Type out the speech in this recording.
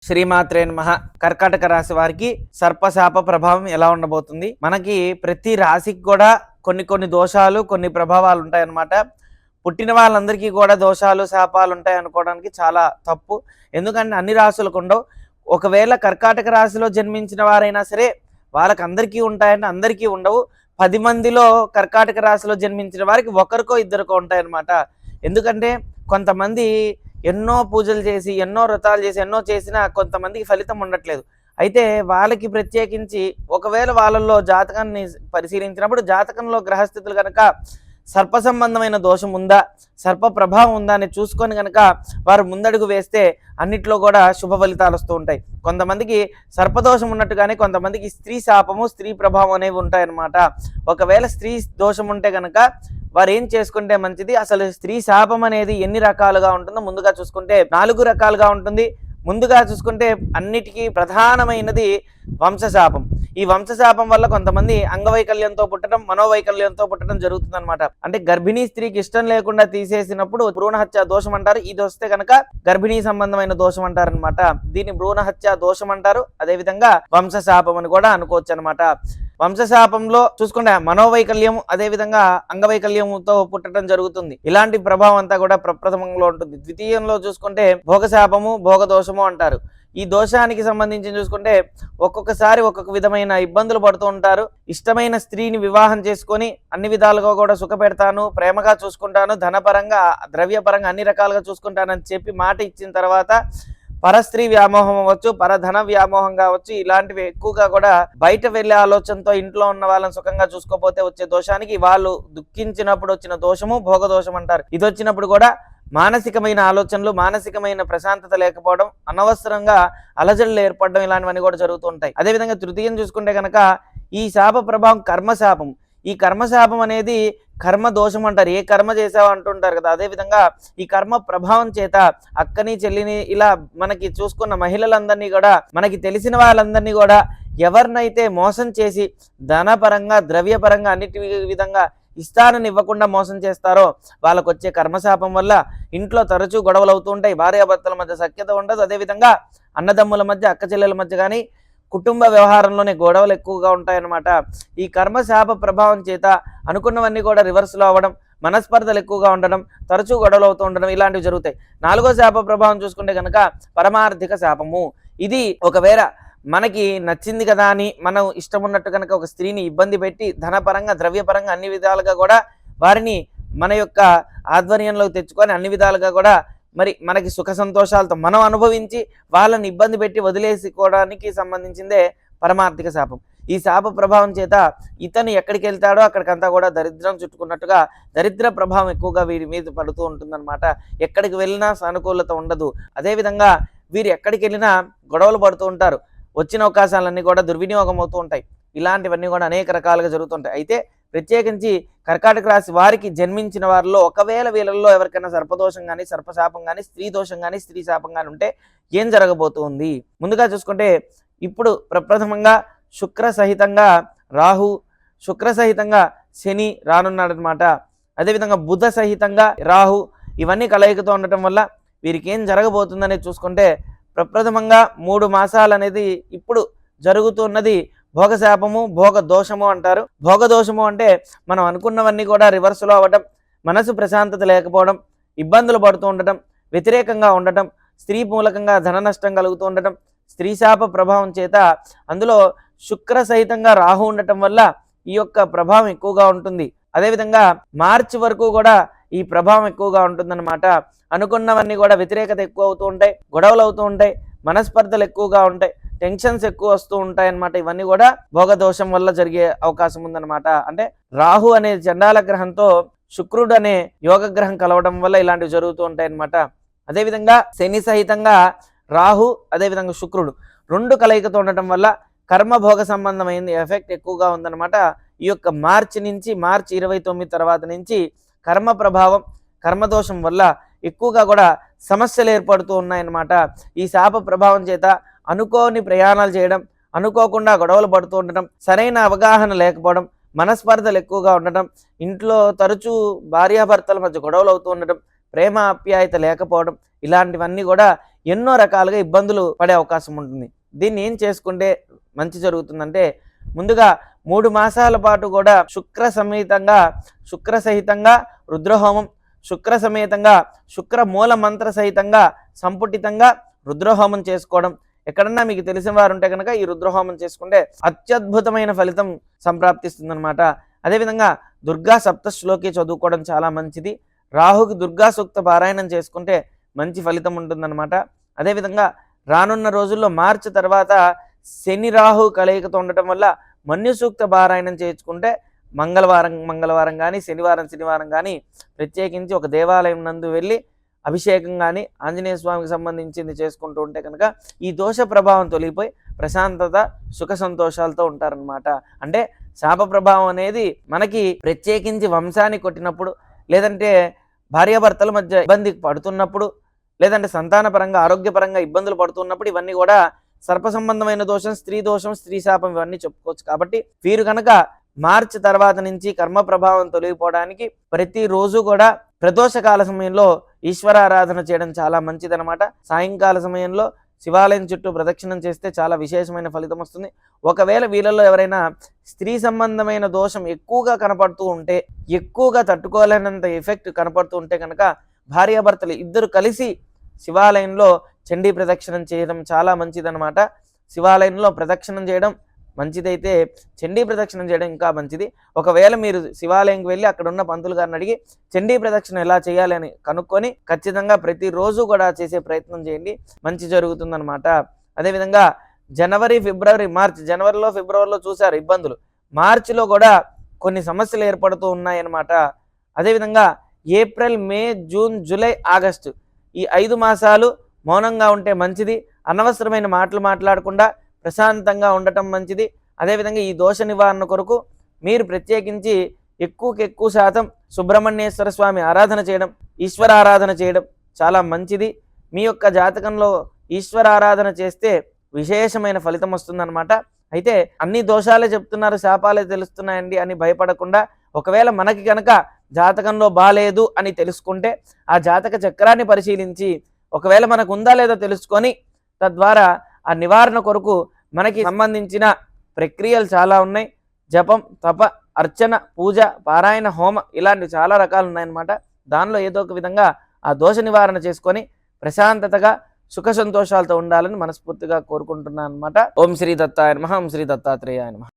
శ్రీమాత్రే నమః. కర్కాటక రాశి వారికి సర్పశాప ప్రభావం ఎలా ఉండబోతుంది? మనకి ప్రతి రాశికి కూడా కొన్ని దోషాలు, కొన్ని ప్రభావాలు ఉంటాయన్నమాట. పుట్టిన వాళ్ళందరికీ కూడా దోషాలు, శాపాలు ఉంటాయి అనుకోవడానికి చాలా తప్పు. ఎందుకంటే అన్ని రాశులకు ఉండవు. ఒకవేళ కర్కాటక రాశిలో జన్మించిన వారైనా సరే వాళ్ళకి అందరికీ ఉంటాయంటే అందరికీ ఉండవు. 10 మందిలో కర్కాటక రాశిలో జన్మించిన వారికి ఒకరికో ఇద్దరికో ఉంటాయన్నమాట. ఎందుకంటే కొంతమంది ఎన్నో పూజలు చేసి, ఎన్నో వ్రతాలు చేసి, ఎన్నో చేసినా కొంతమందికి ఫలితం ఉండట్లేదు. అయితే వాళ్ళకి ప్రత్యేకించి ఒకవేళ వాళ్ళల్లో జాతకాన్ని పరిశీలించినప్పుడు జాతకంలో గ్రహస్థితులు కనుక సర్ప సంబంధమైన దోషం ఉందా, సర్ప ప్రభావం ఉందా అని చూసుకొని కనుక వారు ముందడుగు వేస్తే అన్నిట్లో కూడా శుభ ఫలితాలు వస్తూ ఉంటాయి. కొంతమందికి సర్పదోషం ఉన్నట్టుగానే కొంతమందికి స్త్రీ శాపము, స్త్రీ ప్రభావం అనేవి ఉంటాయన్నమాట. ఒకవేళ స్త్రీ దోషం ఉంటే కనుక వారు ఏం చేసుకుంటే మంచిది? అసలు స్త్రీ శాపం అనేది ఎన్ని రకాలుగా ఉంటుందో ముందుగా చూసుకుంటే 4 రకాలుగా ఉంటుంది. ముందుగా చూసుకుంటే అన్నిటికీ ప్రధానమైనది వంశశాపం. ఈ వంశశాపం వల్ల కొంతమంది అంగవైకల్యంతో పుట్టడం, మనోవైకల్యంతో పుట్టడం జరుగుతుందన్నమాట. అంటే గర్భిణీ స్త్రీకి ఇష్టం లేకుండా తీసేసినప్పుడు భ్రూణహత్య దోషం అంటారు. ఇది వస్తే కనుక గర్భిణీ సంబంధమైన దోషం అంటారు అనమాట. దీన్ని భ్రూణహత్య దోషం అంటారు. అదేవిధంగా వంశశాపం అని కూడా అనుకోవచ్చు అనమాట. వంశశాపంలో చూసుకుంటే మనోవైకల్యం, అదేవిధంగా అంగవైకల్యంతో పుట్టడం జరుగుతుంది. ఇలాంటి ప్రభావం అంతా కూడా ప్రప్రథమంలో ఉంటుంది. ద్వితీయంలో చూసుకుంటే భోగశాపము, భోగదోషము అంటారు. ఈ దోషానికి సంబంధించి చూసుకుంటే ఒక్కొక్కసారి ఒక్కొక్క విధమైన ఇబ్బందులు పడుతూ ఉంటారు. ఇష్టమైన స్త్రీని వివాహం చేసుకొని అన్ని విధాలుగా కూడా సుఖపెడతాను, ప్రేమగా చూసుకుంటాను, ధనపరంగా, ద్రవ్యపరంగా అన్ని రకాలుగా చూసుకుంటానని చెప్పి మాట ఇచ్చిన తర్వాత పరస్త్రీ వ్యామోహం అవ్వచ్చు, పరధన వ్యామోహం కావచ్చు, ఇలాంటివి ఎక్కువగా కూడా బయట వెళ్లే ఆలోచనతో ఇంట్లో ఉన్న వాళ్ళని సుఖంగా చూసుకోపోతే వచ్చే దోషానికి వాళ్ళు దుఃఖించినప్పుడు వచ్చిన దోషము భోగదోషం అంటారు. ఇది వచ్చినప్పుడు కూడా మానసికమైన ఆలోచనలు, మానసికమైన ప్రశాంతత లేకపోవడం, అనవసరంగా అలజడులు ఏర్పడడం, ఇలాంటివన్నీ కూడా జరుగుతూ ఉంటాయి. అదేవిధంగా తృతీయం చూసుకుంటే కనుక ఈ శాప ప్రభావం కర్మశాపం. ఈ కర్మశాపం అనేది కర్మ దోషం అంటారు. ఏ కర్మ చేసావు అంటుంటారు కదా, అదేవిధంగా ఈ కర్మ ప్రభావం చేత అక్కని, చెల్లిని, ఇలా మనకి చూసుకున్న మహిళలందరినీ కూడా, మనకి తెలిసిన వాళ్ళందరినీ కూడా ఎవరినైతే మోసం చేసి ధనపరంగా, ద్రవ్యపరంగా అన్నిటి విధంగా ఇస్తానని ఇవ్వకుండా మోసం చేస్తారో వాళ్ళకు వచ్చే కర్మశాపం వల్ల ఇంట్లో తరచూ గొడవలు అవుతూ ఉంటాయి. భార్యాభర్తల మధ్య సఖ్యత ఉండదు. అదేవిధంగా అన్నదమ్ముల మధ్య, అక్క చెల్లెల మధ్య కానీ కుటుంబ వ్యవహారంలోనే గొడవలు ఎక్కువగా ఉంటాయన్నమాట. ఈ కర్మశాప ప్రభావం చేత అనుకున్నవన్నీ కూడా రివర్స్లో అవ్వడం, మనస్పర్ధలు ఎక్కువగా ఉండడం, తరచూ గొడవలు అవుతూ ఉండడం, ఇలాంటివి జరుగుతాయి. 4వ శాప ప్రభావం చూసుకుంటే కనుక పరమార్థిక శాపము. ఇది ఒకవేళ మనకి నచ్చింది కదా అని మనం ఇష్టం ఉన్నట్టు కనుక ఒక స్త్రీని ఇబ్బంది పెట్టి ధనపరంగా, ద్రవ్యపరంగా అన్ని విధాలుగా కూడా వారిని మన యొక్క ఆధ్వర్యంలోకి తెచ్చుకొని అన్ని విధాలుగా కూడా మరి మనకి సుఖ సంతోషాలతో మనం అనుభవించి వాళ్ళని ఇబ్బంది పెట్టి వదిలేసుకోవడానికి సంబంధించిందే పరమార్థిక శాపం. ఈ శాప ప్రభావం చేత ఇతను ఎక్కడికి వెళ్తాడో అక్కడికంతా కూడా దరిద్రం చుట్టుకున్నట్టుగా దరిద్ర ప్రభావం ఎక్కువగా వీరి మీద పడుతూ ఉంటుందన్నమాట. ఎక్కడికి వెళ్ళినా సానుకూలత ఉండదు. అదేవిధంగా వీరు ఎక్కడికి వెళ్ళినా గొడవలు పడుతూ ఉంటారు. వచ్చిన అవకాశాలన్నీ కూడా దుర్వినియోగం అవుతూ ఉంటాయి. ఇలాంటివన్నీ కూడా అనేక రకాలుగా జరుగుతుంటాయి. అయితే ప్రత్యేకించి కర్కాటక రాశి వారికి జన్మించిన వారిలో ఒకవేళ వీళ్ళల్లో ఎవరికైనా సర్పదోషం కానీ, సర్పశాపం కానీ, స్త్రీ దోషం కానీ, స్త్రీ శాపం కానీ ఉంటే ఏం జరగబోతుంది? ముందుగా చూసుకుంటే ఇప్పుడు ప్రప్రథమంగా శుక్ర సహితంగా రాహు, శుక్ర సహితంగా శని రానున్నాడనమాట. అదేవిధంగా బుధ సహితంగా రాహు, ఇవన్నీ కలయికతో ఉండటం వల్ల వీరికి ఏం జరగబోతుందనేది చూసుకుంటే ప్రప్రథమంగా 3 మాసాలు అనేది ఇప్పుడు జరుగుతున్నది భోగశాపము, భోగ దోషము అంటారు. భోగదోషము అంటే మనం అనుకున్నవన్నీ కూడా రివర్స్లో అవ్వటం, మనసు ప్రశాంతత లేకపోవడం, ఇబ్బందులు పడుతూ ఉండటం, వ్యతిరేకంగా ఉండటం, స్త్రీ మూలకంగా ధన నష్టం కలుగుతూ ఉండటం, స్త్రీ శాప ప్రభావం చేత అందులో శుక్ర సహితంగా రాహు ఉండటం వల్ల ఈ యొక్క ప్రభావం ఎక్కువగా ఉంటుంది. అదేవిధంగా మార్చి వరకు కూడా ఈ ప్రభావం ఎక్కువగా ఉంటుందన్నమాట. అనుకున్నవన్నీ కూడా వ్యతిరేకత ఎక్కువ అవుతూ ఉంటాయి, గొడవలు అవుతూ ఉంటాయి, మనస్పర్ధలు ఎక్కువగా ఉంటాయి, టెన్షన్స్ ఎక్కువ వస్తూ ఉంటాయి అన్నమాట. ఇవన్నీ కూడా భోగదోషం వల్ల జరిగే అవకాశం ఉందన్నమాట. అంటే రాహు అనే చండాల గ్రహంతో శుక్రుడు అనే యోగ గ్రహం కలవడం వల్ల ఇలాంటివి జరుగుతూ ఉంటాయి అన్నమాట. అదేవిధంగా శని సహితంగా రాహు, అదేవిధంగా శుక్రుడు 2 కలయికతో ఉండటం వల్ల కర్మభోగ సంబంధమైన ఎఫెక్ట్ ఎక్కువగా ఉందన్నమాట. ఈ యొక్క మార్చి 29 తర్వాత నుంచి కర్మ ప్రభావం, కర్మదోషం వల్ల ఎక్కువగా కూడా సమస్యలు ఏర్పడుతూ ఉన్నాయన్నమాట. ఈ శాప ప్రభావం చేత అనుకోని ప్రయాణాలు చేయడం, అనుకోకుండా గొడవలు పడుతూ ఉండటం, సరైన అవగాహన లేకపోవడం, మనస్పర్ధలు ఎక్కువగా ఉండటం, ఇంట్లో తరచూ భార్యాభర్తల మధ్య గొడవలు అవుతూ ఉండటం, ప్రేమ ఆప్యాయత లేకపోవడం, ఇలాంటివన్నీ కూడా ఎన్నో రకాలుగా ఇబ్బందులు పడే అవకాశం ఉంటుంది. దీన్ని ఏం చేసుకుంటే మంచి జరుగుతుందంటే, ముందుగా 3 మాసాల పాటు కూడా శుక్ర సహితంగా రుద్రహోమం, శుక్ర సమేతంగా శుక్ర మూల మంత్ర సహితంగా సంపుటితంగా రుద్రహోమం చేసుకోవడం. ఎక్కడన్నా మీకు తెలిసిన వారు ఉంటే కనుక ఈ రుద్రహోమం చేసుకుంటే అత్యద్భుతమైన ఫలితం సంప్రాప్తిస్తుందన్నమాట. అదేవిధంగా దుర్గా సప్తశ్లోకి చదువుకోవడం చాలా మంచిది. రాహుకి దుర్గా సూక్త పారాయణం చేసుకుంటే మంచి ఫలితం ఉంటుందన్నమాట. అదేవిధంగా రానున్న రోజుల్లో మార్చి తర్వాత శని రాహు కలయికతో ఉండటం వల్ల మన్యు సూక్త పారాయణం చేయించుకుంటే మంగళవారం కానీ శనివారం కానీ ప్రత్యేకించి ఒక దేవాలయం నందు వెళ్ళి అభిషేకం కానీ ఆంజనేయ స్వామికి సంబంధించింది చేసుకుంటూ ఉంటే కనుక ఈ దోష ప్రభావం తొలగిపోయి ప్రశాంతత సుఖ సంతోషాలతో ఉంటారనమాట. అంటే శాప ప్రభావం అనేది మనకి ప్రత్యేకించి వంశాన్ని కొట్టినప్పుడు, లేదంటే భార్యాభర్తల మధ్య ఇబ్బంది పడుతున్నప్పుడు, లేదంటే సంతానపరంగా ఆరోగ్యపరంగా ఇబ్బందులు పడుతున్నప్పుడు ఇవన్నీ కూడా సర్ప సంబంధమైన దోషం, స్త్రీ శాపం ఇవన్నీ చెప్పుకోవచ్చు. కాబట్టి వీరు కనుక మార్చి తర్వాత నుంచి కర్మ ప్రభావం తొలగిపోవడానికి ప్రతిరోజు కూడా ప్రదోషకాల సమయంలో ఈశ్వరారాధన చేయడం చాలా మంచిదనమాట. సాయంకాల సమయంలో శివాలయం చుట్టూ ప్రదక్షిణం చేస్తే చాలా విశేషమైన ఫలితం వస్తుంది. ఒకవేళ వీళ్ళలో ఎవరైనా స్త్రీ సంబంధమైన దోషం ఎక్కువగా కనపడుతూ ఉంటే, ఎక్కువగా తట్టుకోలేనంత ఎఫెక్ట్ కనపడుతూ ఉంటే కనుక భార్యాభర్తలు ఇద్దరు కలిసి శివాలయంలో చండీ ప్రదక్షిణం చేయడం చాలా మంచిదనమాట. శివాలయంలో ప్రదక్షిణం చేయడం మంచిదైతే చండీ ప్రదక్షిణం చేయడం ఇంకా మంచిది. ఒకవేళ మీరు శివాలయంకి వెళ్ళి అక్కడ ఉన్న పంతులు గారిని అడిగి చండీ ప్రదక్షిణ ఎలా చేయాలి అని కనుక్కొని ఖచ్చితంగా ప్రతిరోజు కూడా చేసే ప్రయత్నం చేయండి, మంచి జరుగుతుందన్నమాట. అదేవిధంగా జనవరి, ఫిబ్రవరి, మార్చి, జనవరిలో ఫిబ్రవరిలో చూశారు ఇబ్బందులు, మార్చిలో కూడా కొన్ని సమస్యలు ఏర్పడుతూ ఉన్నాయన్నమాట. అదేవిధంగా ఏప్రిల్, మే, జూన్, జూలై, ఆగస్టు ఈ 5 మాసాలు మౌనంగా ఉంటే మంచిది. అనవసరమైన మాటలు మాట్లాడకుండా ప్రశాంతంగా ఉండటం మంచిది. అదేవిధంగా ఈ దోష నివారణ కొరకు మీరు ప్రత్యేకించి ఎక్కువ శాతం సుబ్రహ్మణ్యేశ్వర స్వామి ఆరాధన చేయడం, ఈశ్వర ఆరాధన చేయడం చాలా మంచిది. మీ యొక్క జాతకంలో ఈశ్వర ఆరాధన చేస్తే విశేషమైన ఫలితం వస్తుందన్నమాట. అయితే అన్ని దోషాలే చెప్తున్నారు, శాపాలే తెలుస్తున్నాయండి అని భయపడకుండా, ఒకవేళ మనకి కనుక జాతకంలో బాలేదు అని తెలుసుకుంటే ఆ జాతక చక్రాన్ని పరిశీలించి ఒకవేళ మనకు ఉందా లేదా తెలుసుకొని తద్వారా ఆ నివారణ కొరకు మనకి సంబంధించిన ప్రక్రియలు చాలా ఉన్నాయి. జపం, తప, అర్చన, పూజ, పారాయణ, హోమ ఇలాంటివి చాలా రకాలు ఉన్నాయన్నమాట. దానిలో ఏదో ఒక విధంగా ఆ దోష నివారణ చేసుకొని ప్రశాంతతగా సుఖ సంతోషాలతో ఉండాలని మనస్ఫూర్తిగా కోరుకుంటున్నాను అనమాట. ఓం శ్రీ దత్తాయ నమః, ఓం శ్రీ దత్తాత్రేయాయ నమః.